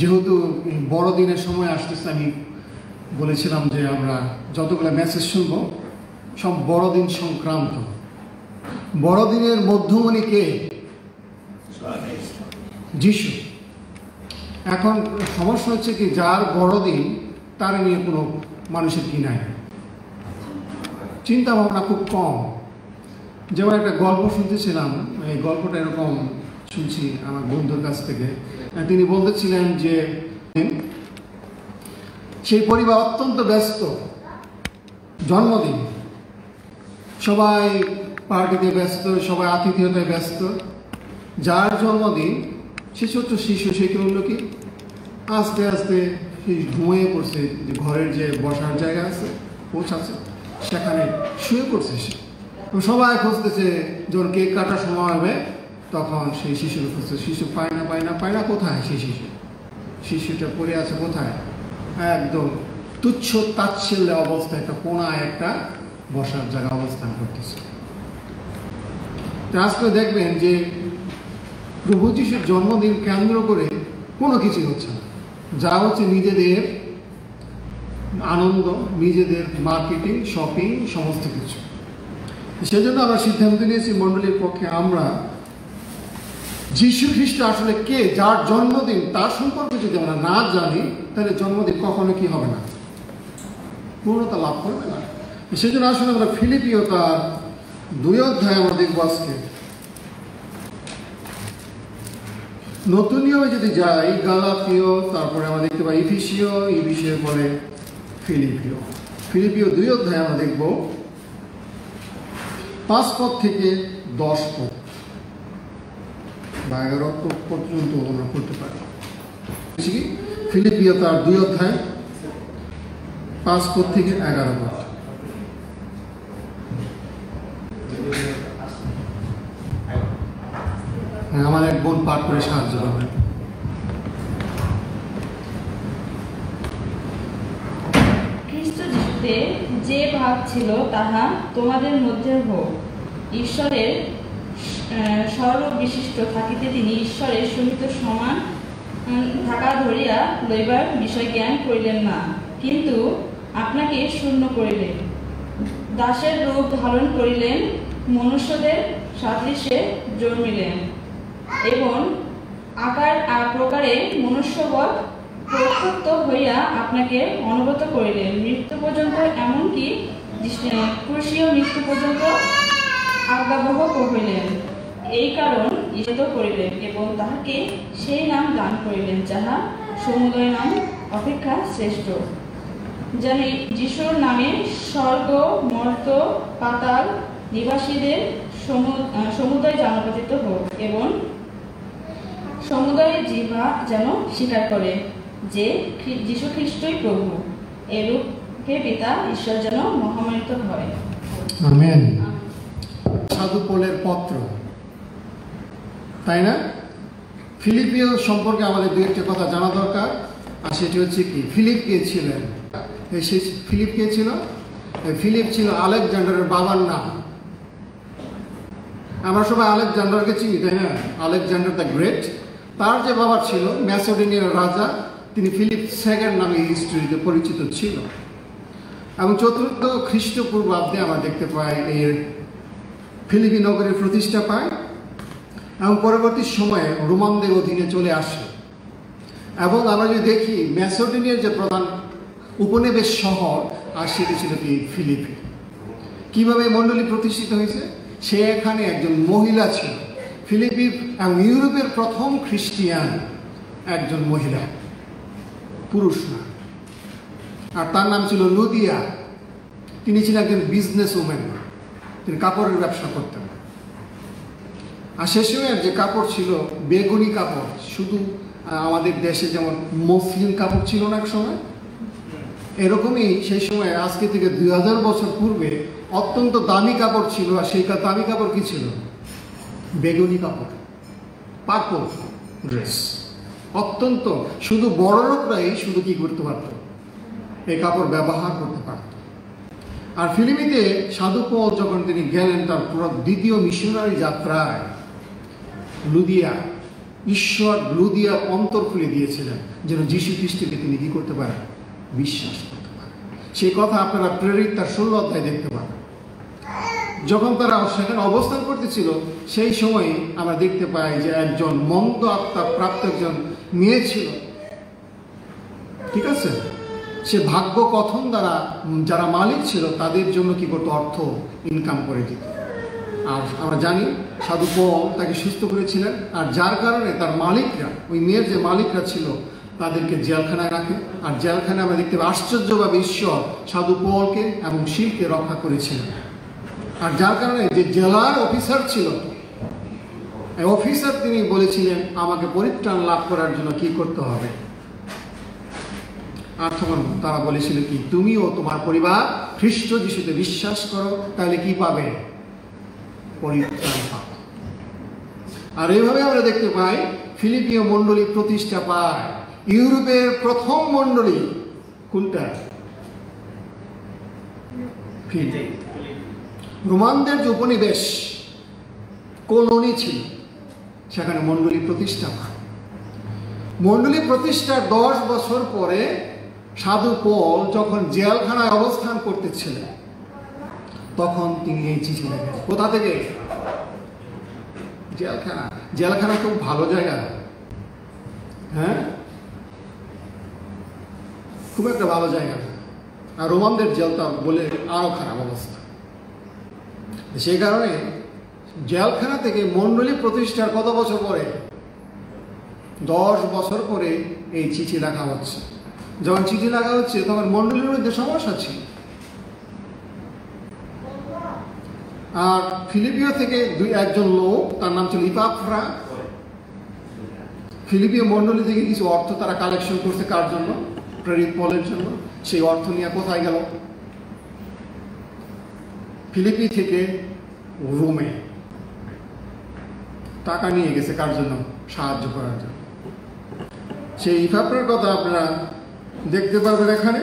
যেহেতু বড়দিনের সময় আসতেছে, আমি বলেছিলাম যে আমরা যতগুলো মেসেজ শুনব সব বড়দিন সংক্রান্ত। বড়দিনের মধ্যমণি কে? যিশু। এখন সমস্যা হচ্ছে কি, যার বড়দিন তার নিয়ে কোনো মানুষের কি নাই, চিন্তা ভাবনা খুব কম। যেমন একটা গল্প শুনতেছিলাম, এই গল্পটা এরকম শুনছি আমার বন্ধুর কাছ থেকে। তিনি বলতেছিলেন যে সেই পরিবার অত্যন্ত ব্যস্ত, জন্মদিন, সবাই পার্টিতে ব্যস্ত, সবাই আতিথেয়তায় ব্যস্ত। যার জন্মদিন সে ছোট্ট শিশু, সে কি হলো কি আস্তে আস্তে ঘুমিয়ে পড়ছে, যে ঘরের যে বসার জায়গা আছে পৌঁছাচ্ছে সেখানে শুয়ে পড়ছে সে। সবাই খুঁজতেছে, যখন কেক কাটার সময় হবে তখন সেই শিশুর খুঁজছে, শিশু পায় না, কোথায় সেই শিশুটা পড়ে আছে কোথায়? একদম তুচ্ছ তাচ্ছিল্য অবস্থায় একটা কোনায় একটা বসার জায়গা অবস্থান করতেছে। আজকে দেখবেন যে প্রভু যিশুর জন্মদিন কেন্দ্র করে কোনো কিছু হচ্ছে না, যা হচ্ছে নিজেদের আনন্দ, নিজেদের মার্কেটিং, শপিং, সমস্ত কিছু। সেজন্য আমরা সিদ্ধান্ত নিয়েছি মণ্ডলীর পক্ষে, আমরা যীশু খ্রিস্ট আসলে কে, যার জন্মদিন, তার সম্পর্কে যদি আমরা না জানি তাহলে জন্মদিন কখনো কি হবে না, পূর্ণতা লাভ করবে না। সেজন্য আসলে আমরা ফিলিপিও তার 2 অধ্যায় আমরা দেখবো আজকে। নতুন নিয়মে যদি যাই, গালাতীয়, তারপরে আমরা দেখতে পাই ইফিসীয় পরে ফিলিপিও 2 অধ্যায় আমরা দেখব 5 পদ থেকে 10 পদ বা 11 পদ পর্যন্ত আমরা পড়তে পারি। ফিলিপিও তার 2 অধ্যায় 5 পদ থেকে 11 পদ। আমার এক বোন পাঠ করে সাহায্য করবে। খ্রিস্ট যিশুতে যে ভাব ছিল তাহা তোমাদের মধ্যে হোক। ঈশ্বরের স্বরূপ বিশিষ্ট থাকিতে তিনি ঈশ্বরের সহিত সমান থাকা ধরিয়া লইবার বিষয় জ্ঞান করিলেন না, কিন্তু আপনাকে শূন্য করিলেন, দাসের রূপ ধারণ করিলেন, মনুষ্যদের সাদৃশ্যে জন্মিলেন এবং আকার প্রকারে মনুষ্যবৎ প্রত্যক্ত হইয়া আপনাকে অনুগত করিলেন, মৃত্যু পর্যন্ত, এমনকি ক্রুশীয় মৃত্যু পর্যন্ত আজ্ঞাবহ হইলেন। এই কারণ ঈশিত করিলেন এবং তাহাকে সেই নাম দান করিলেন যাহা সমুদয় নাম অপেক্ষা শ্রেষ্ঠ, যেন যিশুর নামে স্বর্গ, মর্ত্য, পাতাল নিবাসীদের সমুদয় জানপতিত হোক এবং সমুদয় জিহ্বা যেন স্বীকার করে যে যীশু খ্রিস্টই প্রভু, এরূপে পিতা ঈশ্বর যেন মহামানিত হয়। আমেন। সাধু পৌলের পত্র, তাই না? ফিলিপিও সম্পর্কে আমাদের 2-1 কথা জানা দরকার। আর সেটি হচ্ছে কি, ফিলিপ কে ছিলেন? ফিলিপ কে ছিল? ফিলিপ ছিল আলেকজান্ডারের বাবার নাম। আমরা সবাই আলেকজান্ডারকে চিনি, তাই না? Alexander the great. তার যে বাবা ছিল ম্যাসেডোনিয়ার রাজা, তিনি ফিলিপ II নামে হিস্ট্রিতে পরিচিত ছিল। এবং 4th খ্রিস্টপূর্বাব্দে আমরা দেখতে পাই এর ফিলিপি নগরের প্রতিষ্ঠা পায় এবং পরবর্তী সময়ে রোমানদের অধীনে চলে আসে। এবং আমরা যদি দেখি ম্যাসেডোনিয়ার যে প্রধান উপনিবেশ শহর, আর সেটি ছিল কি ফিলিপি। কিভাবে মণ্ডলী প্রতিষ্ঠিত হয়েছে? সে এখানে একজন মহিলা ছিল, ফিলিপি এবং ইউরোপের প্রথম খ্রিস্টিয়ান একজন মহিলা, পুরুষ না। আর তার নাম ছিল লুদিয়া। তিনি ছিলেন একজন বিজনেস উম্যান, তিনি কাপড়ের ব্যবসা করতেন। আর সে সময়ের যে কাপড় ছিল বেগুনি কাপড়, শুধু আমাদের দেশে যেমন মসলিন কাপড় ছিল না এক সময়, এরকমই সেই সময় আজকে থেকে 2000 বছর পূর্বে অত্যন্ত দামি কাপড় ছিল। আর সেই দামি কাপড় কি ছিল? বেগুনি কাপড়, পার্পল ড্রেস। অত্যন্ত শুধু বড় লোকরাই শুধু কি করতে পারত? এই কাপড় ব্যবহার করতে পারত। আর ফিলিপিতে সাধু পৌল যখন তিনি গেলেন তার পুরো 2য় মিশনারি যাত্রায়, লুদিয়া ঈশ্বর ব্লু দিয়ে অন্তর খুলে দিয়েছিলেন যেন যীশু খ্রিস্টকে তিনি কি করতে পারেন, বিশ্বাস করতে পারেন। সেই কথা আপনারা প্রেরিত তার 16 অধ্যায় দেখতে পাবেন। যখন তারা সেখানে অবস্থান করতেছিল সেই সময় আমরা দেখতে পাই যে একজন মন্দ আত্মা প্রাপ্ত একজন মেয়ে ছিল, ঠিক আছে? সে ভাগ্য কথন দ্বারা যারা মালিক ছিল তাদের জন্য কি করতো, অর্থ ইনকাম করে দিত। আর আমরা জানি সাধু পল তাকে সুস্থ করেছিলেন, আর যার কারণে তার মালিকরা, ওই মেয়ের যে মালিকরা ছিল তাদেরকে জেলখানায় রাখে। আর জেলখানায় আমরা দেখতে পাই আশ্চর্যভাবে ঈশ্বর সাধু পলকে এবং শিলকে রক্ষা করেছিলেন। আর যার কারণে যে জেলার অফিসার ছিল, এই অফিসার তিনি বলেছিলেন আমাকে পরিত্রাণ লাভ করার জন্য কি করতে হবে। আর তখন তারা বলেছিল কি, তুমিও তোমার পরিবার খ্রিস্ট যিশুতে বিশ্বাস করো, তাহলে কি পাবে, পরিত্রাণ পাবে। আর এইভাবে আমরা দেখতে পাই ফিলিপীয় মণ্ডলী প্রতিষ্ঠা পায়। ইউরোপের প্রথম মণ্ডলী কোনটা? রোমানদের যে উপনিবেশ কলোনি ছিল সেখানে মণ্ডলী প্রতিষ্ঠা পায়। মণ্ডলী প্রতিষ্ঠার 10 বছর পরে সাধু পল যখন জেলখানায় অবস্থান করতেছিলেন তখন তিনি এই চিঠি লেখেন। কোথা থেকে? জেলখানা। জেলখানা খুব ভালো জায়গা, হ্যাঁ, খুব একটা ভালো জায়গা। আর রোমানদের জেলটা বলে আরো খারাপ অবস্থা। সেই কারণে জেলখানা থেকে মণ্ডলী প্রতিষ্ঠার কত বছর পরে? 10 বছর পরে এই চিঠি লেখা হচ্ছে। যখন চিঠি লেখা হচ্ছে তখন মণ্ডলীর মধ্যে সমস্যা ছিল। আর ফিলিপিও থেকে একজন লোক, তার নাম ছিল ইপাফ্রা, ফিলিপিও মণ্ডলী থেকে কিছু অর্থ তারা কালেকশন করছে। কার জন্য? প্রেরিত পলের জন্য। সেই অর্থ নিয়ে কোথায় গেল? ফিলিপি থেকে রোমে টাকা নিয়ে গেছে। কার জন্য? সাহায্য করার জন্য। সেই ইপাফ্রার কথা আপনারা দেখতে পারবেন, এখানে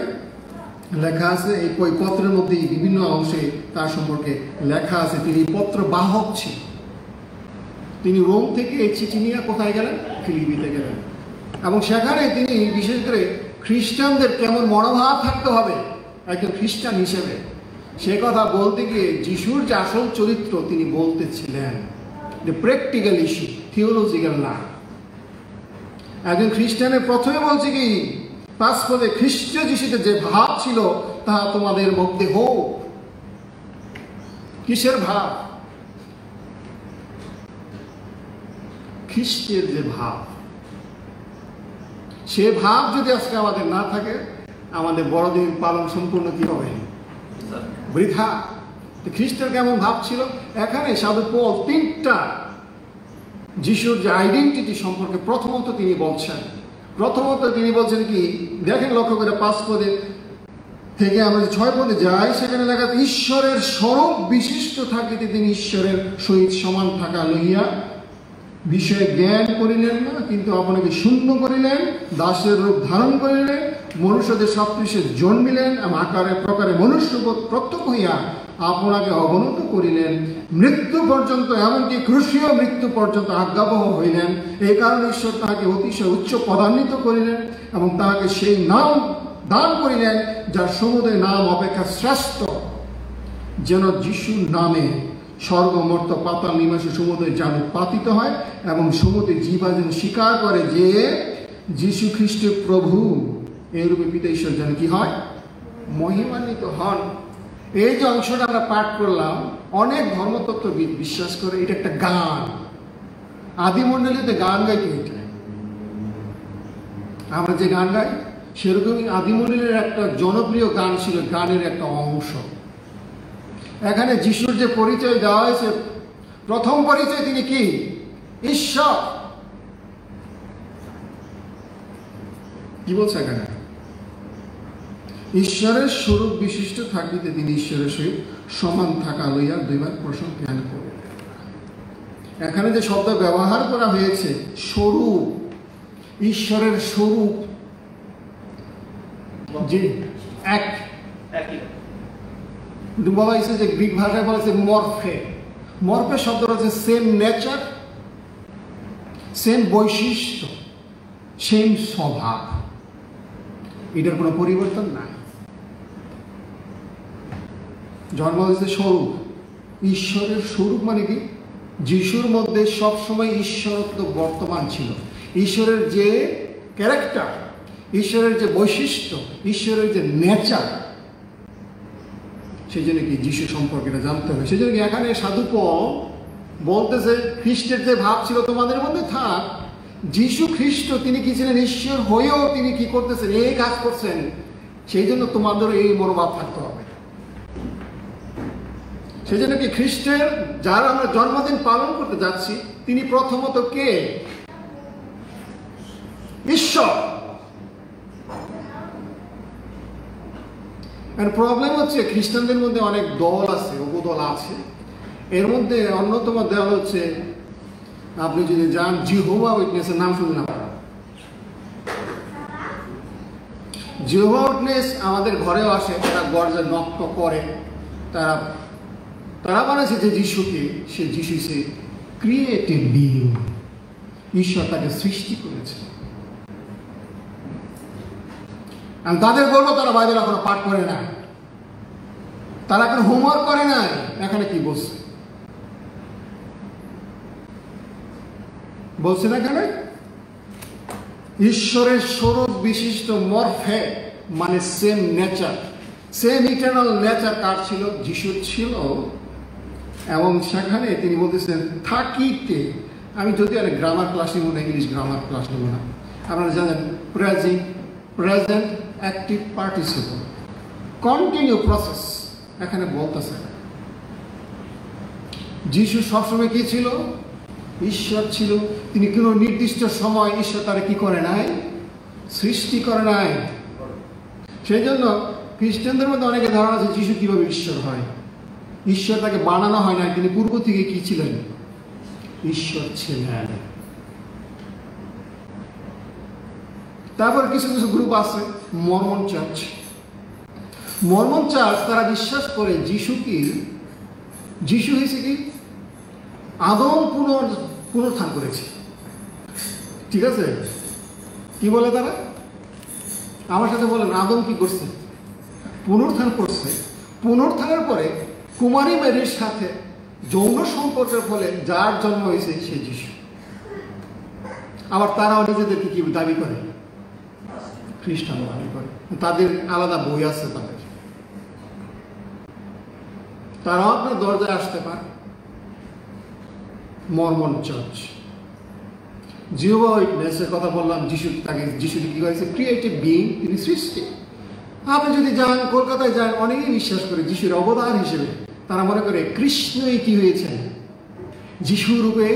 লেখা আছে। এই পত্রের মধ্যে বিভিন্ন অংশে তার সম্পর্কে লেখা আছে। তিনি পত্র বাহক ছিল। তিনি রোম থেকে এই চিঠি নিয়ে কোথায় গেলেন? ফিলিপিতে গেলেন। এবং সেখানে তিনি বিশেষ করে খ্রিস্টানদের কেমন মনোভাব থাকতে হবে একজন খ্রিস্টান হিসেবে, সে কথা বলতে গিয়ে যিশুর যে আসল চরিত্র তিনি বলতেছিলেন, যে প্র্যাকটিক্যাল ইস্যু, থিওলজিক্যাল না। একজন খ্রিস্টানের প্রথমে বলছে কি, 5 পদে, খ্রিস্ট যিশুতে যে ভাব ছিল তা তোমাদের মধ্যে হোক। কিসের ভাব? খ্রিস্টের যে ভাব, সে ভাব যদি আজকে আমাদের না থাকে, আমাদের বড়দিন পালন সম্পূর্ণ কি হবে? বৃথা। খ্রিস্টের কেমন ভাব ছিল? এখানে সাধু পল 3টা যিশুর যে আইডেন্টিটি সম্পর্কে প্রথমত তিনি বলছেন। প্রথমত তিনি বলছেন কি, দেখেন লক্ষ্য করে 5 পদে থেকে আমরা 6 পদে যাই, সেখানে লেখা ঈশ্বরের স্বরূপ বিশিষ্ট থাকিতে তিনি ঈশ্বরের সহিত সমান থাকা লইয়া বিষয়ে জ্ঞান করিলেন না, কিন্তু আপনাকে শূন্য করিলেন, দাসের রূপ ধারণ করিলেন, মনুষ্যদের সদৃশে জন্মিলেন এবং আকারে প্রকারে মনুষ্য প্রত্যক্ষ হইয়া আপনাকে অবনত করিলেন, মৃত্যু পর্যন্ত, এমনকি ক্রুশীয় মৃত্যু পর্যন্ত আজ্ঞাবহ হইলেন। এই কারণে ঈশ্বর তাহাকে অতিশয় উচ্চ পদান্বিত করিলেন এবং তাহাকে সেই নাম দান করিলেন যার সমুদয় নাম অপেক্ষা শ্রেষ্ঠ, যেন যিশুর নামে স্বর্গ মর্ত পাতাল নিবাসী সমুদয় যেন পাতিত হয় এবং সমুদয় জীবা যেন স্বীকার করে যে যীশু খ্রিস্ট প্রভু। এইরূপে পিতা ঈশ্বর যেন কি হয়? মহিমান্বিত হন। এই যে অংশটা আমরা পাঠ করলাম, অনেক ধর্মতত্ত্ববিদ বিশ্বাস করে এটা একটা গান। আদিমণ্ডলীতে গান গাইতে এটা, আমরা যে গান গাই সেরকমই আদিমণ্ডলীর একটা জনপ্রিয় গান ছিল, গানের একটা অংশ। এখানে যিশুর যে পরিচয় দেওয়া হয়েছে, প্রথম পরিচয় তিনি কি? ঈশ্বর। কি বলছে এখানে? ঈশ্বরের স্বরূপ বিশিষ্ট থাকিতে তিনি ঈশ্বরের সহিত সমান থাকা লইয়া 2 বার প্রশ্ন জ্ঞান করে। এখানে যে শব্দ ব্যবহার করা হয়েছে স্বরূপ, ঈশ্বরের স্বরূপ, যে একই বলা হয়েছে, যে গ্রিক ভাষায় বলা হয়েছে মরফে। মরফে শব্দটা হচ্ছে সেম নেচার, সেম বৈশিষ্ট্য, সেম স্বভাব, এটার কোনো পরিবর্তন নাই। জন্ম হয়েছে স্বরূপ, ঈশ্বরের স্বরূপ মানে কি? যিশুর মধ্যে সবসময় ঈশ্বরত্ব বর্তমান ছিল। ঈশ্বরের যে ক্যারেক্টার, ঈশ্বরের যে বৈশিষ্ট্য, ঈশ্বরের যে নেচার, সেই জন্য কি যিশু সম্পর্কে এটা জানতে হবে। সেই জন্য কি এখানে সাধু পল বলতেছে খ্রিস্টের যে ভাব ছিল তোমাদের মধ্যে থাক। যিশু খ্রিস্ট তিনি কি ছিলেন? ঈশ্বর হয়েও তিনি কি করতেছেন? এই কাজ করছেন। সেই জন্য তোমাদের এই মনোভাব থাকতে হবে। সেই জন্য কি খ্রিস্টের যার আমরা জন্মদিন পালন করতে যাচ্ছি, তিনি প্রথমত কে? ঈশ্বর। আর প্রবলেম হচ্ছে খ্রিস্টানদের মধ্যে অনেক দল আছে, উপদল আছে। এর মধ্যে অন্যতম দল হচ্ছে, আপনি যদি যান জিহোভা উইটনেসের নাম শুনলেন আপনারা। জিহোভা উইটনেস আমাদের ঘরেও আসে, তারা গর্জে নক্ত করে। তারা বানাচ্ছে যে যিশুকে, সে যিশু সে ক্রিয়েটিভ বিইং, ঈশ্বর তাকে সৃষ্টি করেছে। আমি তাদের বলবো তারা বাইবেল এখনো পাঠ করে না, তারা এখন হোমওয়ার্ক করে নাই। এখানে কি বলছে? বলছে না এখানে ঈশ্বরের স্বরূপ বিশিষ্ট মরফে, মানে same nature, same eternal nature কার ছিল? যিশুর ছিল। এবং সেখানে তিনি বলতেছেন থাকিতে। আমি যদি আর গ্রামার ক্লাস নেব না, ইংলিশ গ্রামার ক্লাস নেব না। আপনারা জানেন present active participle, continue process এখানে বলতেছে। যিশু সবসময় কি ছিল? ঈশ্বর ছিল। তিনি কোনো নির্দিষ্ট সময় ঈশ্বর তারা কি করে নাই? সৃষ্টি করে নাই। সেই জন্য খ্রিস্টানদের মধ্যে অনেকে ধারণা আছে যিশু কিভাবে ঈশ্বর হয়। ঈশ্বর তাকে বানানো হয় না, তিনি পূর্ব থেকে কি ছিলেন? ঈশ্বর ছিলেন। তারপর কিছু কিছু গ্রুপ আছে মর্মন চার্চ। মর্মন চার্চ তারা বিশ্বাস করে যিশু হয়েছে কি আদম পুনরুত্থান করেছে। ঠিক আছে? কি বলে তারা? আমার সাথে বলেন আদম কি করছে? পুনরুত্থান করছে। পুনরুত্থানের পরে কুমারী মেরির সাথে যৌন সম্পর্কের ফলে যার জন্ম হয়েছে সে যিশু। আবার তারাও নিজেদেরকে কি দাবি করে? খ্রিস্টান দাবি করে। তাদের আলাদা বই আছে তাদের। তারাও আপনার দরজায় আসতে পারে। Mormon church. জিহোভা উইটনেসের কথা বললাম, যিশু কি হয়েছে? ক্রিয়েটিভ বিইং, তিনি সৃষ্টি। আপনি যদি যান কলকাতায় যান, অনেকেই বিশ্বাস করে যিশুর অবতার হিসেবে তারা মনে করে কৃষ্ণই কি হয়েছে? যিশু রূপে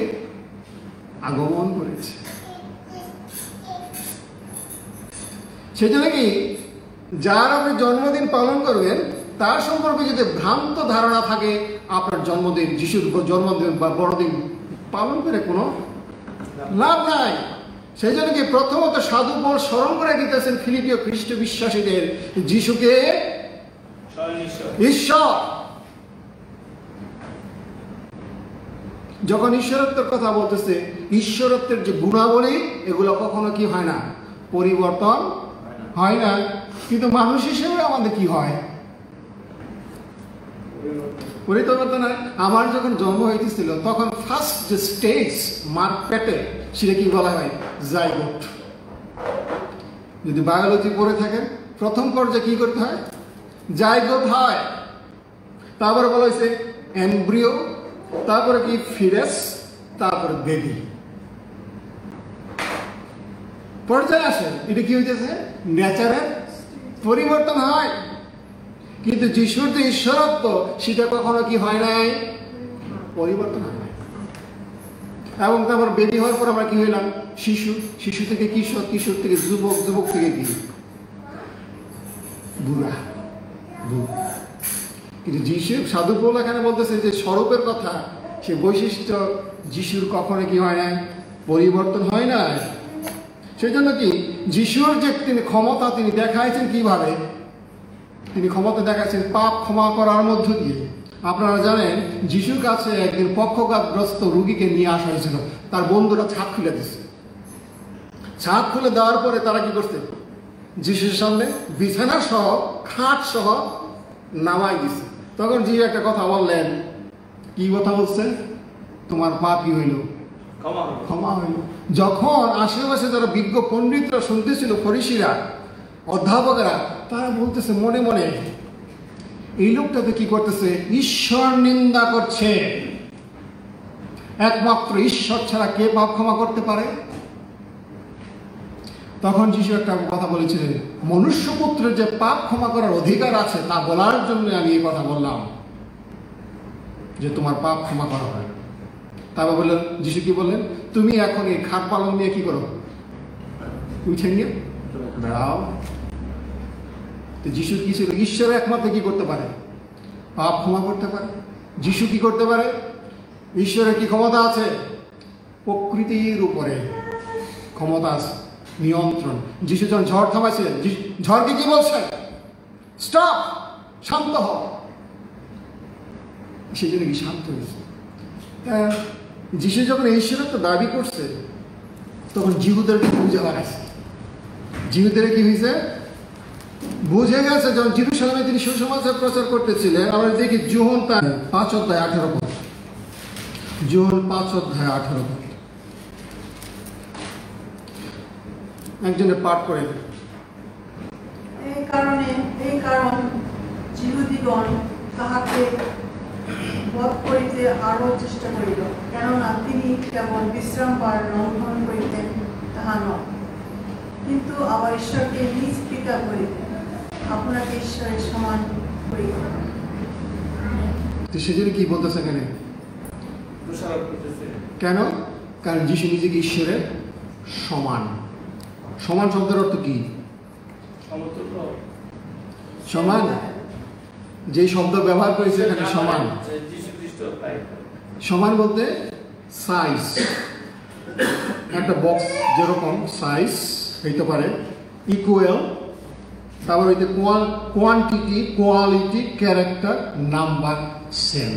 আগমন করেছে। সেই জন্য কি যার আপনি জন্মদিন পালন করবেন তার সম্পর্কে যদি ভ্রান্ত ধারণা থাকে, আপনার জন্মদিন, যিশুর জন্মদিন বা বড়দিন পালন করে কোনো লাভ নাই। সেই জন্য কি প্রথমত সাধু পল স্মরণ করে দিতেছেন ফিলিপীয় খ্রিস্ট বিশ্বাসীদের যিশুকে ঈশ্বর। যখন ঈশ্বরত্বের কথা বলতেছে, ঈশ্বরত্বের যে গুণাবলী এগুলো কখনো কি হয় না? পরিবর্তন হয় না। কিন্তু মানুষ হিসেবে আমাদের কি হয়? পরিবর্তন হয়। আমার যখন জন্ম হইতেছিল তখন ফার্স্ট যে স্টেজ মার পেটে, সেটা কি বলা হয়? জাইগোট। যদি বায়োলজি পড়ে থাকেন, প্রথম পর্যায়ে কি করতে হয়? জাইগোট হয়। তারপরে বলা হয়েছে এমব্রিও, তারপরে কি ফিটাস, তারপরে বেবি। পর্যায়ে আসে এটা কি হইতেছে? নেচারের পরিবর্তন হয়। কিন্তু যিশুর যে ঈশ্বরত্ব সেটা কখনো কি হয় নাই? পরিবর্তন হয় নাই। এবং তারপর বেবি হওয়ার পর আমরা কি হইলাম? শিশু, শিশু থেকে কিশোর, কিশোর থেকে যুবক, যুবক থেকে কি বুড়া। কিন্তু যিশু সাধু পৌল এখানে বলতেছে যে স্বরূপের কথা, সে বৈশিষ্ট্য যিশুর কখনো কি হয় নাই? পরিবর্তন হয় না। সেই জন্য কি যিশুর যে তিনি ক্ষমতা তিনি দেখাইছেন কিভাবে? তিনি ক্ষমতা দেখাচ্ছেন পাপ ক্ষমা করার মধ্য দিয়ে। আপনারা জানেন যিশুর কাছে একদিন পক্ষাঘাতগ্রস্ত রোগীকে নিয়ে আসা হয়েছিল, তার বন্ধুরা ছাদ খুলে দিচ্ছে। ছাদ খুলে দেওয়ার পরে তারা কি করছে, যিশুর সামনে বিছানা সহ খাট সহ নামাই দিছে। তখন যিশু একটা কথা বললেন। কি কথা বলছে? তোমার পাপ কি হইল? ক্ষমা হইল। যখন আশেপাশে যারা বিজ্ঞ পণ্ডিতরা শুনতেছিল, ফরিসিরা, অধ্যাপকরা, তারা বলতেছে মনে মনে, এই লোকটা তো কি করতেছে, ঈশ্বর নিন্দা করছে। একমাত্র ঈশ্বর ছাড়া কে পাপ ক্ষমা করতে পারে? তখন যিশু একটা কথা বলেছিলেন, মনুষ্যপুত্রের যে পাপ ক্ষমা করার অধিকার আছে তা বলার জন্য আমি এই কথা বললাম যে তোমার পাপ ক্ষমা করা হয়। তারপর বললেন, যিশু কি বললেন, তুমি এখন এই খাট পালং নিয়ে কি করো, উঠে নিয়ে বেড়াও। তো যিশু কি ছিল? ঈশ্বর একমাত্র কি করতে পারে, পাপ ক্ষমা করতে পারে। যিশু কি করতে পারে? ঈশ্বরের কি ক্ষমতা আছে? প্রকৃতির উপরে ক্ষমতা আছে, নিয়ন্ত্রণ। যিশু যখন ঝড় থামাইছিলেন, ঝড়কে কি বলছে? স্টপ, শান্ত হ। সেই জন্য কি শান্ত হয়েছে। যিশু যখন ঈশ্বরের তো দাবি করছে, তখন জিহুদেরকে বুঝে লাগাইছে। জিহুদের কি হয়েছে? বুঝে গেছে। যখন জেরুজালেমে তিনি সুসমাচার প্রচার করতেছিলেন, আমরা দেখি যোহন 5:18 পদ, যোহন 5:18 পদ। একজনের পাঠ করে। এই কারণ জিহুদীগণ তাহাকে বধ করিতে আরো চেষ্টা করিল, কেননা তিনি কেবল বিশ্রামবার লঙ্ঘন করিতেন তাহা নয়, কিন্তু আবার ঈশ্বরকে নিজ পিতা করিতেন, আপনাকে ঈশ্বরের সমান করিতেন। সেজন্য কি বলতেছে এখানে? কেন? কারণ যিশু নিজেকে ঈশ্বরের সমান। সমান শব্দের অর্থ কি? সমান। যে শব্দ ব্যবহার করেছে এখানে সমান। সমান বলতে সাইজ, একটা বক্স যেরকম সাইজ হইতে পারে, ইকুয়াল, তারপর হইতে quantity, quality, character, number same.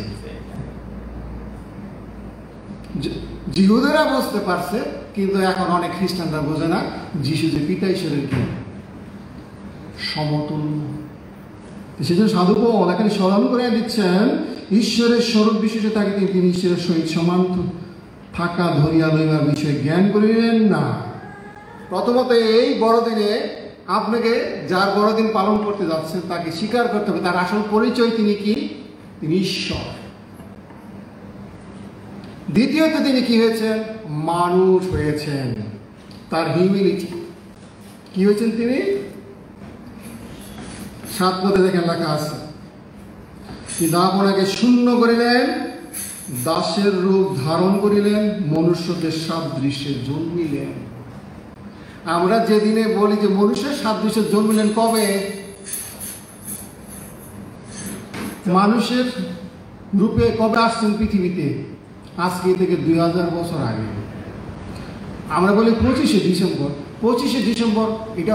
জিহুদেরা বুঝতে পারছে, কিন্তু এখন অনেক খ্রিস্টানরা বোঝে না যিশু যে পিতা ঈশ্বরের কি সমতুল্য। সেজন্য সাধু পৌল এখানে স্মরণ করে দিচ্ছেন, ঈশ্বরের স্বরূপ বিশেষে তাকে তিনি ঈশ্বরের সহিত সমান থাকা ধরিয়া লইবার বিষয়ে জ্ঞান করিলেন না। প্রথমত এই বড়দিনে আপনাকে যার বড়দিন পালন করতে যাচ্ছেন তাকে স্বীকার করতে হবে তার আসল পরিচয় তিনি কি, তিনি ঈশ্বর। দ্বিতীয়ত তিনি কি হয়েছেন, মানুষ হয়েছেন। তার হিউমিলিটি কি হয়েছেন তিনি? 7 পদে দেখেন লেখা আছে, তিনি আপনাকে শূন্য করিলেন, দাসের রূপ ধারণ করিলেন, মনুষ্যদের সাদৃশ্যে জন্মিলেন। আমরা যেদিনে বলি যে মনুষ্যের সাদৃশ্যে জন্মিলেন, কবে? মানুষের রূপে কবে আসছেন পৃথিবীতে? আজকে থেকে 2000 বছর আগে। আমরা বলি 25শে ডিসেম্বর। 25শে ডিসেম্বর এটা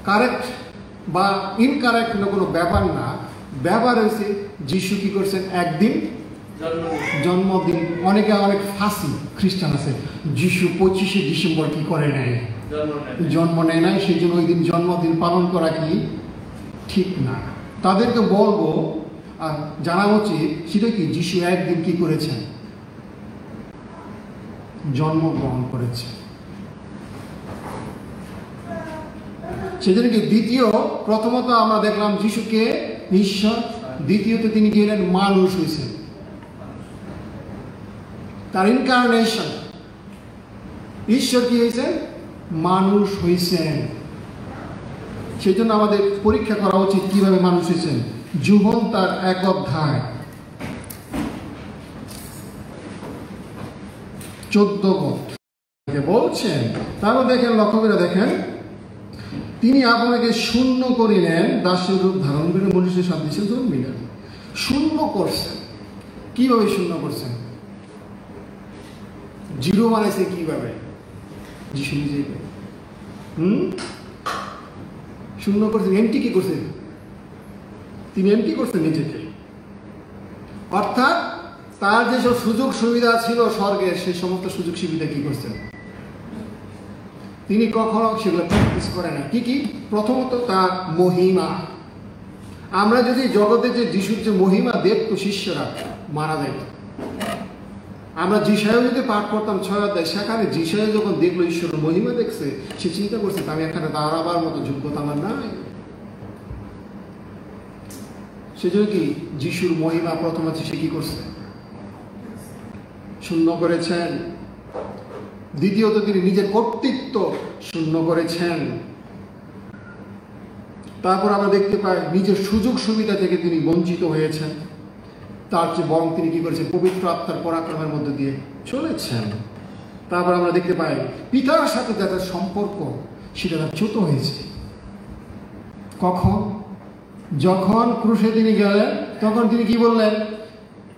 কারেক্ট বা ইনকারেক্ট কোনো ব্যাপার না। ব্যাপার হয়েছে যিশু কি করছেন, একদিন জন্মদিন। অনেকে অনেক ফাঁসি খ্রিস্টান আছে, যিশু 25শে ডিসেম্বর কি করে নেয়, জন্ম নেয় নাই, সেই জন্য ওই দিন জন্মদিন পালন করা কি ঠিক না। তাদেরকে বলবো আর জানা উচিত সেটা কি, যিশু একদিন কি করেছেন, জন্মগ্রহণ করেছে। সেজন্য কি দ্বিতীয়, প্রথমত আমরা দেখলাম যিশুকে ঈশ্বর, দ্বিতীয়ত তিনি কি হলেন, মানুষ হয়েছেন। তার ইনকারনেশন, ঈশ্বর কি হয়েছেন, মানুষ হয়েছেন। সেই জন্য আমাদের পরীক্ষা করা উচিত কিভাবে মানুষ হয়েছেন। যোহন তার 1 অধ্যায় 14 পদ বলছেন। তারপর দেখেন, লক্ষ্য করে দেখেন, তিনি আপনাকে শূন্য করিলেন, দাসের রূপ ধারণ করে মনুষ্যের সাদৃশ্যে জন্মিলেন। শূন্য করছেন। কিভাবে শূন্য করছেন? জিরো বানাইছে কিভাবে? যিশু নিজেই শূন্য করছেন। এমটি কি করছেন? তিনি এমটি করছেন নিজেকে। অর্থাৎ তার যেসব সুযোগ সুবিধা ছিল স্বর্গের, সেই সমস্ত সুযোগ সুবিধা কি করছেন তিনি কখনো সেগুলো প্র্যাকটিস করে না। কি কি? প্রথমত তার মহিমা। আমরা যদি জগতে যে যিশুর যে মহিমা দেখতো শিষ্যরা মারা যেত। আমরা যিশায় যদি পাঠ করতাম 6 অধ্যায়, সেখানে যিশায় যখন দেখলো ঈশ্বরের মহিমা দেখছে, সে চিন্তা করছে আমি এখানে দাঁড়াবার মতো যোগ্যতা আমার নাই। সেজন্য কি যিশুর মহিমা প্রথম আছে সে কি করছে? শূন্য করেছেন। দ্বিতীয়ত তিনি নিজের কর্তৃত্ব শূন্য করেছেন। তারপর আমরা দেখতে পাই নিজের সুযোগ সুবিধা থেকে তিনি বঞ্চিত হয়েছেন। তার চেয়ে বরং তিনি কি করেছেন? পবিত্র আত্মার পরাক্রমের মধ্যে দিয়ে চলেছেন। তারপর আমরা দেখতে পাই পিতার সাথে যাদের সম্পর্ক সেটা তার চ্যুত হয়েছে। কখন? যখন ক্রুশে তিনি গেলেন, তখন তিনি কি বললেন?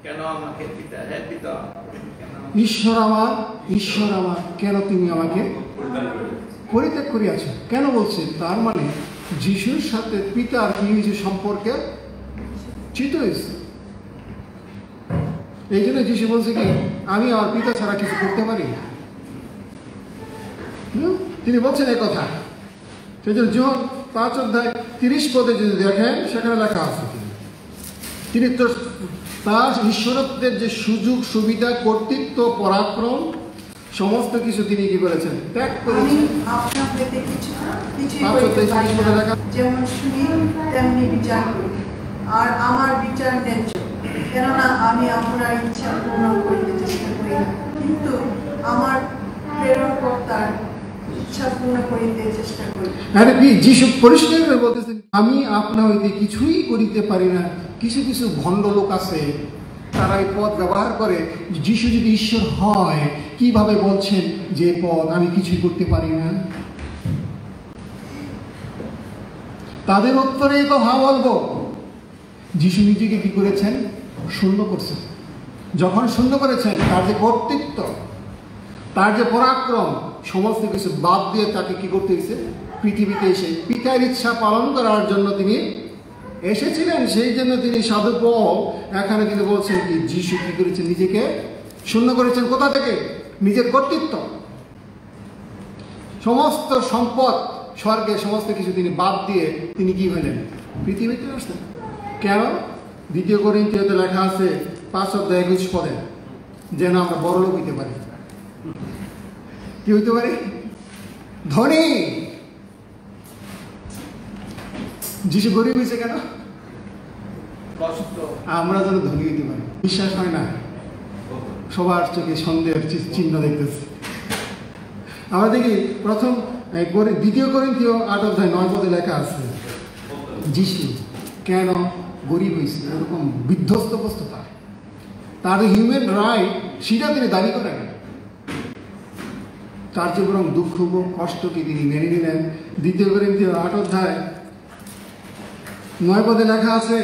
কেন আমাকে পিতা, হ্যাঁ পিতা, ঈশ্বর আমার, ঈশ্বর আমার, কেন তুমি আমাকে পরিত্যাগ করিয়াছ? কেন বলছে? তার মানে যিশুর সাথে পিতার কি হয়েছে? সম্পর্কে চ্যুত হয়েছে। এই জন্য যিশু বলছে কি আমি আমার পিতা ছাড়া কিছু করতে পারি না। তিনি বলছেন এই কথা। সেই জন্য যোহন 5 অধ্যায় 30 পদে যদি দেখেন, সেখানে লেখা আছে তিনি তো তার ঈশ্বরত্বের যে সুযোগ সুবিধা, কর্তৃত্ব, পরাক্রম সমস্ত কিছু তিনি কি করেছেন? ত্যাগ করেছেন। আপনার পেতে কিছুই করতে পারি না। যেমন শুনি তেমনি বিচার করি, আর আমার বিচার ন্যায্য, কেননা আমি আপনার ইচ্ছা পূর্ণ করতে চেষ্টা করি না, কিন্তু আমার প্রেরণকর্তার ইচ্ছা পূর্ণ করিতে চেষ্টা করি। আরে যিশু পরিষ্কার করে বলতেছেন আমি আপনা হইতে কিছুই করিতে পারি না। কিছু কিছু ভণ্ড লোক আছে, তারা এই পদ ব্যবহার করে। যিশু যদি ঈশ্বর হয়, কিভাবে বলছেন যে পদ আমি কিছুই করতে পারি না? তাদের উত্তরে এই কথা বলবো, যিশু নিজেকে কি করেছেন? শূন্য করছেন। যখন শূন্য করেছেন, তার যে কর্তৃত্ব, তার যে পরাক্রম, সমস্ত কিছু বাদ দিয়ে তাকে কি করতে হয়েছে? পৃথিবীতে এসে পিতার ইচ্ছা পালন করার জন্য তিনি এসেছিলেন। সেই জন্য তিনি সাধু পল এখানে তিনি বলছেন কি যিশু কি করেছেন? নিজেকে শূন্য করেছেন। কোথা থেকে? নিজের কর্তৃত্ব, সমস্ত সম্পদ, স্বর্গের সমস্ত কিছু তিনি বাদ দিয়ে তিনি কি হলেন? পৃথিবীতে আসলেন। কেন? 2 করিন্থীয়তে লেখা আছে 5 অধ্যায় 21 পদে, যেন আমরা বড় লোক হইতে পারি। কি হইতে পারি? ধনী। যিশু গরিব হয়েছে কেন? কষ্ট, আমরা যেন ধনী হইতে পারি। বিশ্বাস হয় না? সবার চোখে সন্দেহের চিহ্ন দেখতেছে। আমরা দেখি প্রথম 2 করিন্থীয় 8 অধ্যায় 9 পদে লেখা আছে যিশু কেন গরিব হয়েছে? এরকম বিধ্বস্ত অবস্থা তার হিউম্যান রাইট, সেটা তিনি দাবি করেন। তার চেয়ে বরং দুঃখ কষ্টকে তিনি মেনে নিলেন। 2 করিন্থীয় 8 অধ্যায় 9 পদে লেখা আছে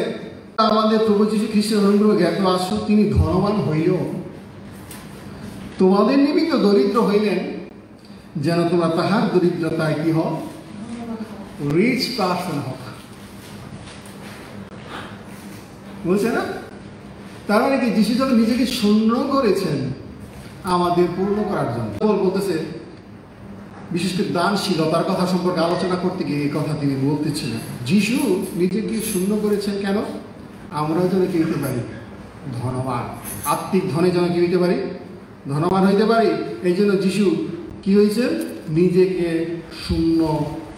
আমাদের প্রভু যীশু খ্রিস্টের অনুগ্রহ জ্ঞাত আসো, তিনি ধনবান হইলেও তোমাদের নিমিত্ত দরিদ্র হইলেন, যেন তোমরা তাহার দরিদ্রতায় কি হোক? রিচ পার্সন হোক। বলছে না? তার মানে কি যিশু যখন নিজেকে শূন্য করেছেন আমাদের পূর্ণ করার জন্য। বলতেছে বিশেষ করে দানশীলতার কথা সম্পর্কে আলোচনা করতে গিয়ে এই কথা তিনি বলতেছিলেন। যিশু নিজেকে শূন্য করেছেন কেন? আমরাও যেন কি হইতে পারি? ধনবান। আত্মিক ধনে যেন কি হইতে পারি? ধনবান হইতে পারি। এই জন্য যিশু কি হয়েছেন? নিজেকে শূন্য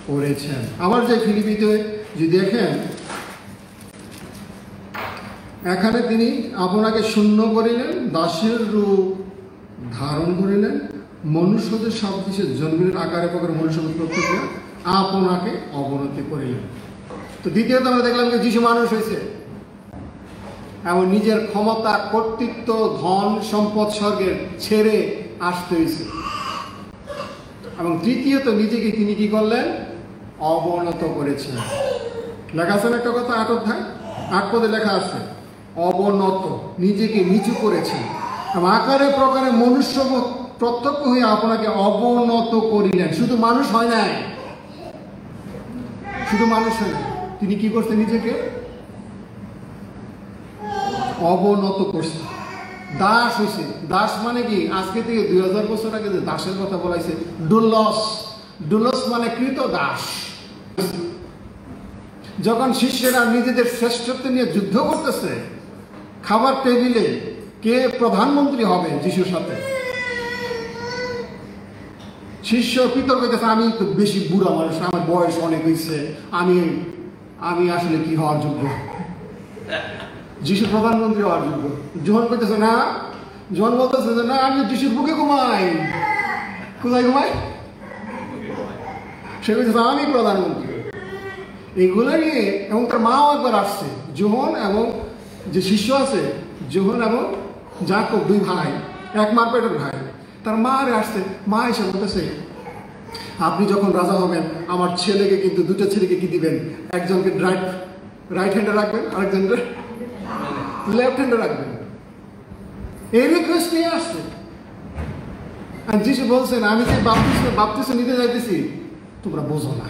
করেছেন। আবার যে ফিলিপিতে যদি দেখেন, এখানে তিনি আপনাকে শূন্য করিলেন, দাসের রূপ ধারণ করিলেন, মনুষ্যদের সাদৃশ্যে জন্মের আকারে প্রকারে মনুষ্যদের প্রত্যক্ষ আপনাকে অবনতি করিলেন। তো দ্বিতীয়ত আমরা দেখলাম যে যিশু মানুষ হয়েছে এবং নিজের ক্ষমতা, কর্তৃত্ব, ধন সম্পদ স্বর্গের ছেড়ে আসতে হয়েছে। এবং তৃতীয়ত নিজেকে তিনি কি করলেন? অবনত করেছেন। লেখা আছে একটা কথা 8 অধ্যায় 8 পদে লেখা আছে অবনত, নিজেকে নিচু করেছেন এবং আকারে প্রকারে মনুষ্য প্রত্যক্ষ হয়ে আপনাকে অবনত করিলেন। শুধু মানুষ হয় নাই, শুধু মানুষ হয় না, তিনি কি করছেন? নিজেকে অবনত করছে, দাস হয়েছে। দাস মানে কি? আজকে থেকে 2000 বছর আগে যে দাসের কথা বলাইছে, ডুলস, ডুলস মানে কৃত দাস। যখন শিষ্যরা নিজেদের শ্রেষ্ঠত্ব নিয়ে যুদ্ধ করতেছে, খাবার টেবিলে কে প্রধানমন্ত্রী হবে যিশুর সাথে, শিষ্য বিতর্ক করতেছে, আমি তো বেশি বুড়া মানুষ, আমার বয়স অনেক হয়েছে, আমি আসলে কি হওয়ার যোগ্য? যিশু প্রধানমন্ত্রী হওয়ার যোগ্য। জোহন করতেছে না, জোহন বলতেছে যে না, আমি যিশুর বুকে ঘুমাই। কোথায় ঘুমাই? সে বলতেছে আমি প্রধানমন্ত্রী। এগুলো নিয়ে, এবং তার মাও একবার আসছে, জোহন এবং যে শিষ্য আছে, জোহন এবং যাকব, 2 ভাই, এক মার পেটের ভাই। তার মা আরে আসছে, মা এসে বলতেছে আপনি যখন রাজা হবেন আমার ছেলেকে কিন্তু, 2টা ছেলেকে কি দিবেন? একজনকে রাইট হ্যান্ডে রাখবেন, আরেকজনকে লেফট হ্যান্ডে রাখবেন। এই রিকোয়েস্ট নিয়ে আসছে। আর যিশু বলছেন আমি যে বাপ্তিস্ম নিতে যাইতেছি তোমরা বোঝো না।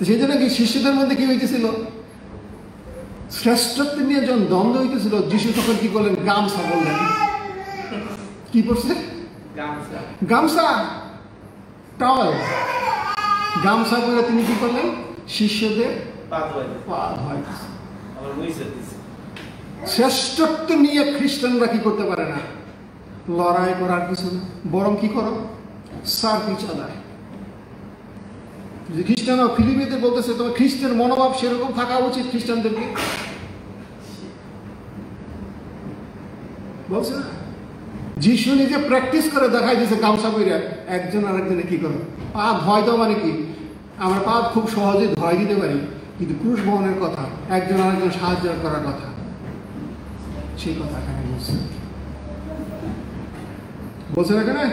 সেই জন্য কি শিষ্যদের মধ্যে কি হইতেছিল? শ্রেষ্ঠত্ব নিয়ে যখন দ্বন্দ্ব হইতেছিল, যিশু তখন কি করলেন? গামছা বললেন। কি পড়ছে? গামছা, টাওয়াল, গামছা করে তিনি কি করলেন? শিষ্যদের পা ধোয়াইতেছেন। শ্রেষ্ঠত্ব নিয়ে খ্রিস্টানরা কি করতে পারে না? লড়াই করার কিছু না, বরং কি করো? সার্ভিস আদায়। যে খ্রিস্টানরা ফিলিপিতে বলতেছে তোমার খ্রিস্টের মনোভাব সেরকম থাকা উচিত খ্রিস্টানদেরকে, বলছে না? যিশু নিজে প্র্যাকটিস করে দেখাই দিয়েছে গামছা বইরা, একজন আরেকজনে কি করো? পা ধোয় দাও মানে কি? আমরা পা খুব সহজে ধোয় দিতে পারি, কিন্তু ক্রুশ বহনের কথা, একজন আরেকজন সাহায্য করার কথা, সেই কথা এখানে বলছেন এখানে।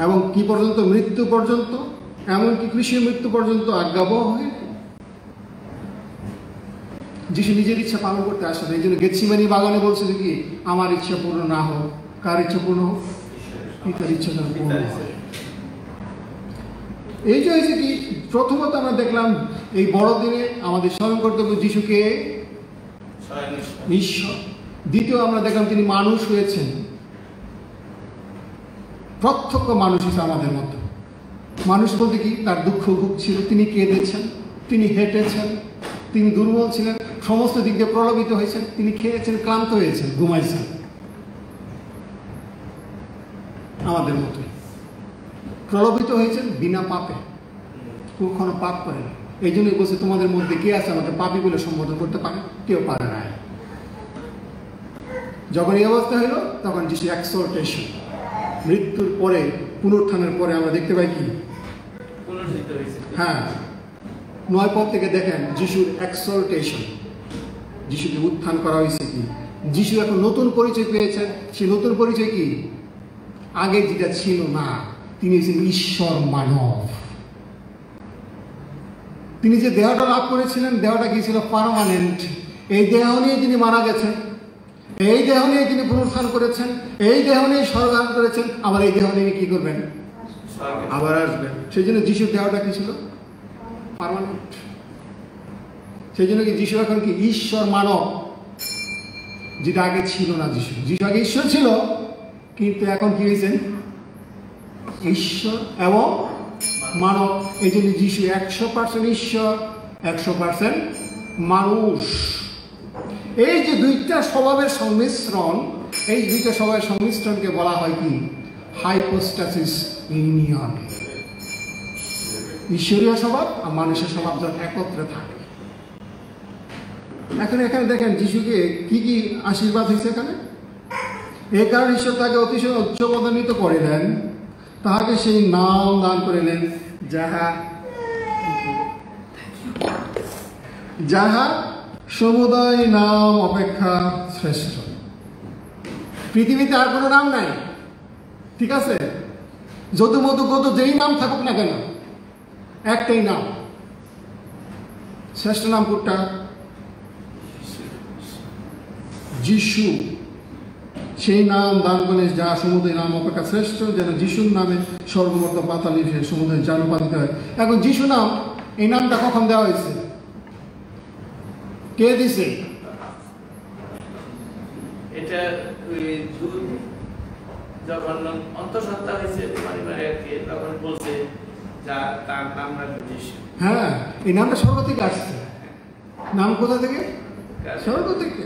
এবং কি পর্যন্ত? মৃত্যু পর্যন্ত, এমনকি কৃষির মৃত্যু পর্যন্ত আজ্ঞাবহ হয়ে যিশু নিজের ইচ্ছা পালন করতে আসেন। এই জন্য গেতসিমানি বাগানে বলছিল কি আমার ইচ্ছা পূর্ণ না হোক, কার ইচ্ছা পূর্ণ হোক? পিতার ইচ্ছা যেন পূর্ণ হয়। এই যে হয়েছে কি, প্রথমত আমরা দেখলাম এই বড়দিনে আমাদের স্মরণ করতে হবে যিশুকে ঈশ্বর। দ্বিতীয় আমরা দেখলাম তিনি মানুষ হয়েছেন, প্রত্যক্ষ মানুষ হিসেবে আমাদের মতো। মানুষ বলতে কি? তার দুঃখ ভোগ ছিল, তিনি কেঁদেছেন, তিনি হেঁটেছেন, তিনি দুর্বল ছিলেন, সমস্ত দিক দিয়ে প্রলোভিত হয়েছেন, তিনি খেয়েছেন, ক্লান্ত হয়েছেন, ঘুমাইছেন, আমাদের মতোই প্রলোভিত হয়েছেন বিনা পাপে, কখনো পাপ করেন। এই জন্যই বলছে তোমাদের মধ্যে কে আছে আমাকে পাপী বলে সম্বোধন করতে পারে? কেউ পারে না। যখন এই অবস্থা হলো তখন যিশু এক্সহর্টেশন, মৃত্যুর পরে, পুনরুত্থানের পরে আমরা দেখতে পাই কি? হ্যাঁ, 9 পদ থেকে দেখেন যিশুর এক্সহর্টেশন, যিশুকে উত্থান করা হয়েছে কি? যিশু এখন নতুন পরিচয় পেয়েছেন। সেই নতুন পরিচয় কি? আগে যেটা ছিল না, তিনি হচ্ছেন ঈশ্বর মানব। তিনি যে দেহটা লাভ করেছিলেন, দেহটা কি ছিল? পার্মানেন্ট। এই দেহ নিয়ে তিনি মারা গেছেন, এই দেহ নিয়ে তিনি পুনরুত্থান করেছেন, এই দেহ নিয়ে স্বর্গারোহণ করেছেন, আবার এই দেহ নিয়ে কি করবেন? আবার আসবেন। সেই জন্য যিশুর দেহটা কি ছিল? পার্মানেন্ট। সেই জন্য কি যিশু এখন কি ঈশ্বর মানব, যেটা আগে ছিল না। যিশু আগে ঈশ্বর ছিল, কিন্তু এখন কি হয়েছেন? ঈশ্বর এবং মানব। এই জন্য যিশু 100% ঈশ্বর, 100% মানুষ। এই যে দুইটা স্বভাবের সংমিশ্রণ, এই দুইটা স্বভাবের সংমিশ্রণকে বলা হয় কি? হাইপোস্টাসিস ইউনিয়ন। ঈশ্বরীয় স্বভাব আর মানুষের স্বভাব যখন একত্রে থাকে। এখন এখানে দেখেন যিশুকে কি কি আশীর্বাদ হয়েছে এখানে। এই কারণে ঈশ্বর তাকে অতিশয় উচ্চপদান্বিত করিলেন, তাহাকে সেই নাম দান করিলেন যাহা সমুদয় নাম অপেক্ষা শ্রেষ্ঠ। পৃথিবীতে আর কোনো নাম নাই, ঠিক আছে? যদু মধু গত যেই নাম থাকুক না কেন, একটাই নাম, শ্রেষ্ঠ নাম কোনটা? যিশু। সেই নাম দান করে যা সমুদয় নাম অপেক্ষা শ্রেষ্ঠ, যেন যিশুর নামে স্বর্গমর্ত পাতাল সমুদয় জানু পাতিতে হয়। এখন যিশু নাম এই নামটা কখন দেওয়া হয়েছে? কে দিছে? এটা যখন অন্তঃসত্ত্বা হয়েছে তখন বলছে যা তার নাম রাখবে যিশু। হ্যাঁ, এই নামটা স্বর্গ থেকে আসছে। নাম কোথা থেকে? স্বর্গ থেকে।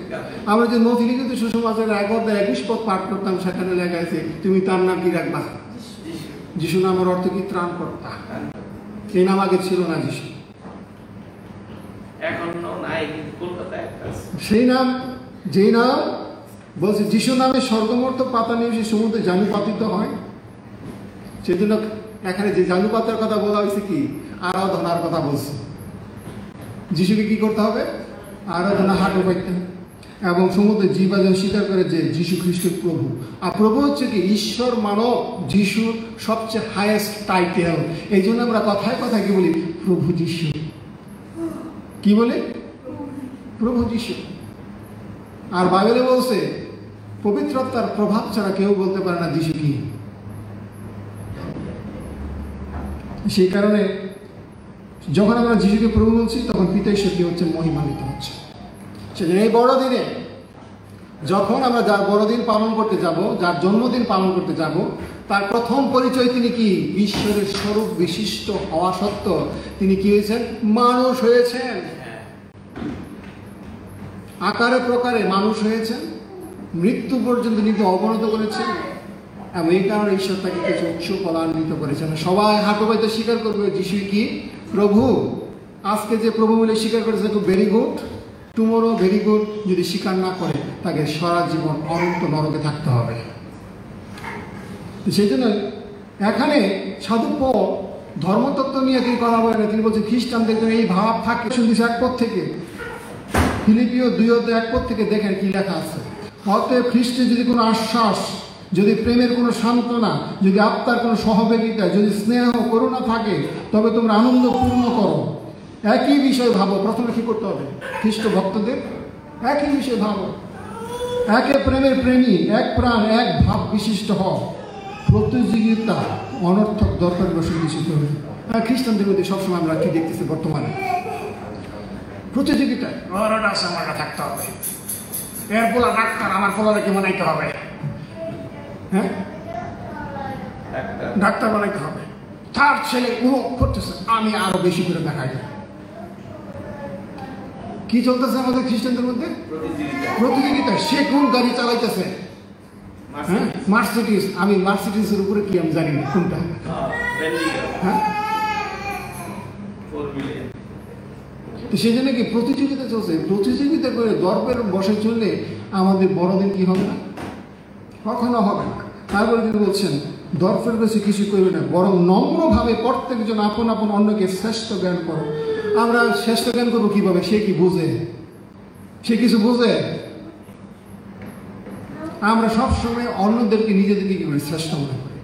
আমরা যে নথি লিখিত সুসমাচার 1:21 পদ পাঠ করতাম, সেখানে লেখা আছে তুমি তার নাম কি রাখবা? যিশু নামের অর্থ কি? ত্রাণকর্তা। এই নাম আগে ছিল না যিশু, এখনো নাই, কিন্তু কলকাতায় একটা আছে। সেই নাম, যেই নাম বলছে যিশু নামে স্বর্গমর্ত পাতা নিয়ে সমুদ্রে জানু পাতিত হয়, সেজন্য এখানে যে জানু পাতার কথা বলা হয়েছে কি? আরাধনার কথা বলছে। যিশুকে কি করতে হবে? আরাধনা, হাঁটু পাইতে এবং সমুদ্রে জীবাজন স্বীকার করে যে যিশু খ্রিস্ট প্রভু। আর প্রভু হচ্ছে কি? ঈশ্বর মানব যিশুর সবচেয়ে হাইয়েস্ট টাইটেল। এই জন্য আমরা কথায় কথায় কি বলি? প্রভু যিশু। কি বলে? প্রভু যিশু। আর বাইবেলে বলছে পবিত্রতার প্রভাব ছাড়া কেউ বলতে পারে না যিশু কি। সেই কারণে যখন আমরা যিশুকে প্রভু বলছি, তখন পিতা ঈশ্বর কি হচ্ছে? মহিমান্বিত হচ্ছে। সেজন্য এই বড়দিনে যখন আমরা যার বড়দিন পালন করতে যাব, যার জন্মদিন পালন করতে যাব, তার প্রথম পরিচয় তিনি কি? ঈশ্বরের স্বরূপ বিশিষ্ট হওয়া সত্ত্বেও তিনি কি হয়েছেন? মানুষ হয়েছেন। আকারে প্রকারে মানুষ হয়েছেন, মৃত্যু পর্যন্ত কিন্তু অবনত করেছেন। এবং এই কারণে ঈশ্বর তাকে কিছু উচ্চ পদান্বিত করেছেন। সবাই হাঁটু পাইতে স্বীকার করবে যিশু কি? প্রভু। আজকে যে প্রভু বলে স্বীকার করেছে, খুব very good. Tomorrow very good. যদি স্বীকার না করে, তাকে সারা জীবন অনন্ত নরকে থাকতে হবে। সেই জন্য এখানে সাধু পল ধর্মতত্ত্ব নিয়ে তিনি কথা বলেন। তিনি বলছেন খ্রিস্টানদের এই ভাব থাকে। 1 পদ থেকে, ফিলিপিও 2:1 পদ থেকে দেখেন কি লেখা আছে। অতএব খ্রিস্টে যদি কোনো আশ্বাস, যদি প্রেমের কোনো সান্ত্বনা, যদি আত্মার কোনো সহযোগিতা, যদি স্নেহ করুণা থাকে, তবে তোমরা আনন্দ পূর্ণ করো। একই বিষয় ভাবো। প্রথমে কি করতে হবে? খ্রিস্ট ভক্তদের একই বিষয় ভাবো। একে প্রেমের প্রেমী, এক প্রাণ, এক ভাব বিশিষ্ট হও। প্রতিযোগিতা অনর্থক দরকার বসে দূষিত হবে। খ্রিস্টানদের মধ্যে সবসময় আমরা কি দেখতেছি বর্তমানে? প্রতিযোগিতায় আমার থাকতে হবে, এর পোলা ডাক্তার, আমার পোলাকে বানাইতে হবে। হ্যাঁ, ডাক্তার বানাইতে হবে। তার ছেলে উমুক করতেছে, আমি আরো বেশি করে দেখাই। কি চলতেছে আমাদের খ্রিস্টানদের মধ্যে? প্রতিযোগিতা। সে কোন গাড়ি চালাইতেছে? হ্যাঁ, মার্সিডিজ। আমি মার্সিডিজের উপরে কি আমি জানি না কোনটা। হ্যাঁ, তো সেই জন্য কি প্রতিযোগিতা চলছে। প্রতিযোগিতা করে গর্বের বসে চললে আমাদের বড়দিন কি হবে না? কখনো হবে না। তারপরে তিনি বলছেন দর্পের বেশি কিছু করবে না, বরং নম্রভাবে প্রত্যেকজন আপন আপন অন্যকে শ্রেষ্ঠ জ্ঞান করো। আমরা শ্রেষ্ঠ জ্ঞান করবো কিভাবে? সে কি বুঝে? সে কিছু বুঝে? আমরা সবসময় অন্যদেরকে নিজেদেরকে কি করি? শ্রেষ্ঠ মনে করি।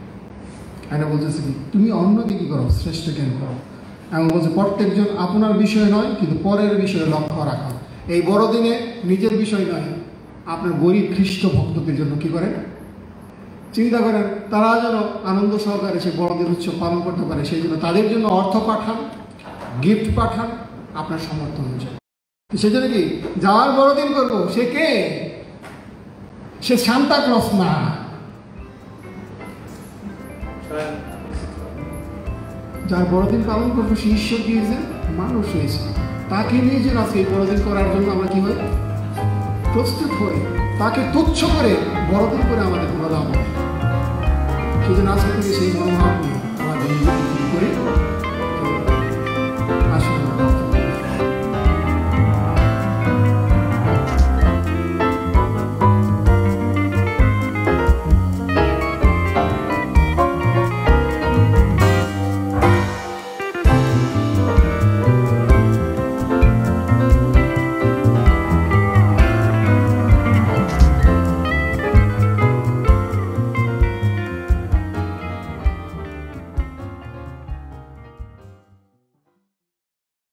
এটা বলতেছি কি তুমি অন্যকে কি করো? শ্রেষ্ঠ জ্ঞান করো। এবং বলছে প্রত্যেকজন আপনার বিষয় নয়, কিন্তু পরের বিষয়ে লক্ষ্য রাখা। এই বড়দিনে নিজের বিষয় নয়, আপনার গরিব খ্রিস্ট ভক্তদের জন্য কি করেন? চিন্তা করেন তারা যেন আনন্দ সহকারে সে বড়দিন উৎসব পালন করতে পারে। সেই জন্য তাদের জন্য অর্থ পাঠান, গিফট পাঠান আপনার সমর্থন অনুযায়ী। সেই জন্য কি যার বড়দিন করবো সে কে? সে সান্তা ক্লজ না। যার বড়দিন পালন করবো সে ঈশ্বর দিয়েছে, মানুষ হয়েছে। তাকে নিয়ে যে আজকে এই বড়দিন করার জন্য আমরা কি হই? প্রস্তুত হই। তাকে তুচ্ছ করে বড়দিন করে আমাদের কোনো লাভ হয়। সেই জন্য আজকে থেকে সেই মনোভাব